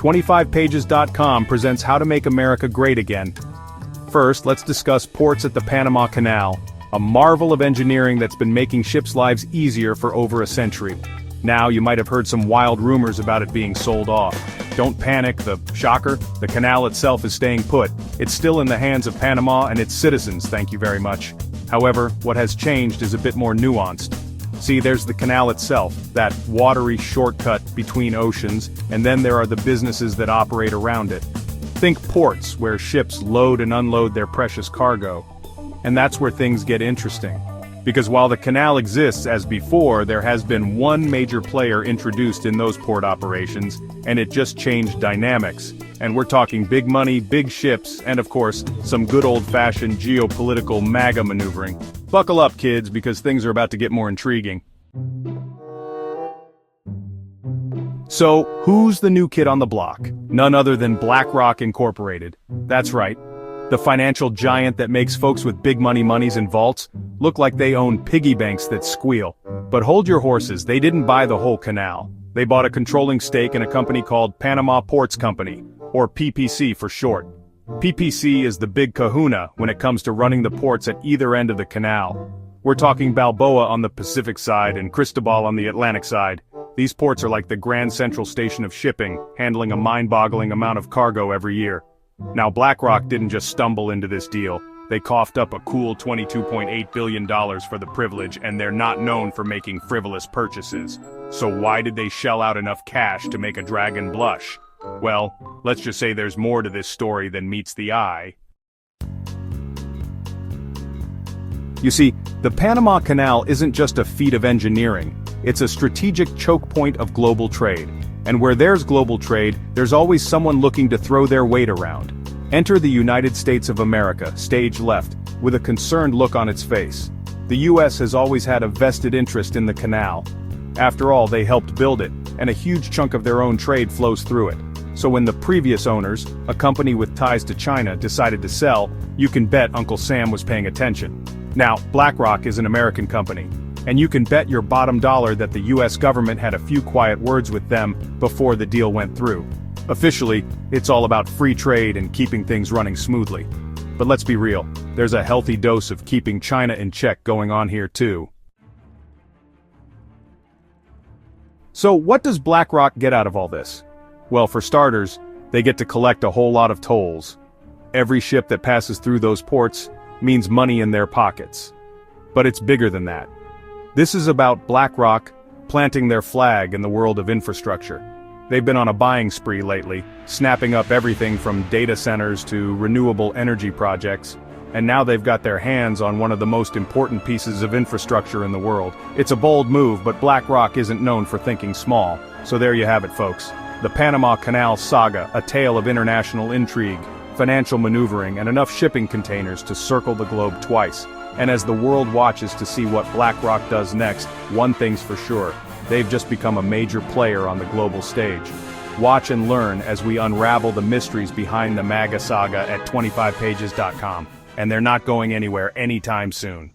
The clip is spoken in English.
25pages.com presents How to Make America Great Again. First, let's discuss ports at the Panama Canal, a marvel of engineering that's been making ships' lives easier for over a century. Now, you might have heard some wild rumors about it being sold off. Don't panic, the canal itself is staying put. It's still in the hands of Panama and its citizens, thank you very much. However, what has changed is a bit more nuanced. See, there's the canal itself, that watery shortcut between oceans, and then there are the businesses that operate around it. Think ports, where ships load and unload their precious cargo. And that's where things get interesting. Because while the canal exists as before, there has been one major player introduced in those port operations, and it just changed dynamics. And we're talking big money, big ships, and of course, some good old-fashioned geopolitical MAGA maneuvering. Buckle up, kids, because things are about to get more intriguing. So, who's the new kid on the block? None other than BlackRock Incorporated. That's right. The financial giant that makes folks with big monies in vaults look like they own piggy banks that squeal. But hold your horses, they didn't buy the whole canal. They bought a controlling stake in a company called Panama Ports Company, or PPC for short. PPC is the big kahuna when it comes to running the ports at either end of the canal. We're talking Balboa on the Pacific side and Cristobal on the Atlantic side. These ports are like the Grand Central Station of shipping, handling a mind-boggling amount of cargo every year. Now, BlackRock didn't just stumble into this deal. They coughed up a cool $22.8 billion for the privilege, and they're not known for making frivolous purchases. So why did they shell out enough cash to make a dragon blush? Well, let's just say there's more to this story than meets the eye. You see, the Panama Canal isn't just a feat of engineering, it's a strategic choke point of global trade. And where there's global trade, there's always someone looking to throw their weight around. Enter the United States of America, stage left, with a concerned look on its face. The US has always had a vested interest in the canal. After all, they helped build it, and a huge chunk of their own trade flows through it. So when the previous owners, a company with ties to China, decided to sell, you can bet Uncle Sam was paying attention. Now, BlackRock is an American company, and you can bet your bottom dollar that the US government had a few quiet words with them before the deal went through. Officially, it's all about free trade and keeping things running smoothly. But let's be real, there's a healthy dose of keeping China in check going on here too. So what does BlackRock get out of all this? Well, for starters, they get to collect a whole lot of tolls. Every ship that passes through those ports means money in their pockets. But it's bigger than that. This is about BlackRock planting their flag in the world of infrastructure. They've been on a buying spree lately, snapping up everything from data centers to renewable energy projects, and now they've got their hands on one of the most important pieces of infrastructure in the world. It's a bold move, but BlackRock isn't known for thinking small. So there you have it, folks. The Panama Canal saga, a tale of international intrigue, financial maneuvering, and enough shipping containers to circle the globe twice. And as the world watches to see what BlackRock does next, one thing's for sure. They've just become a major player on the global stage. Watch and learn as we unravel the mysteries behind the MAGA saga at 25pages.com. And they're not going anywhere anytime soon.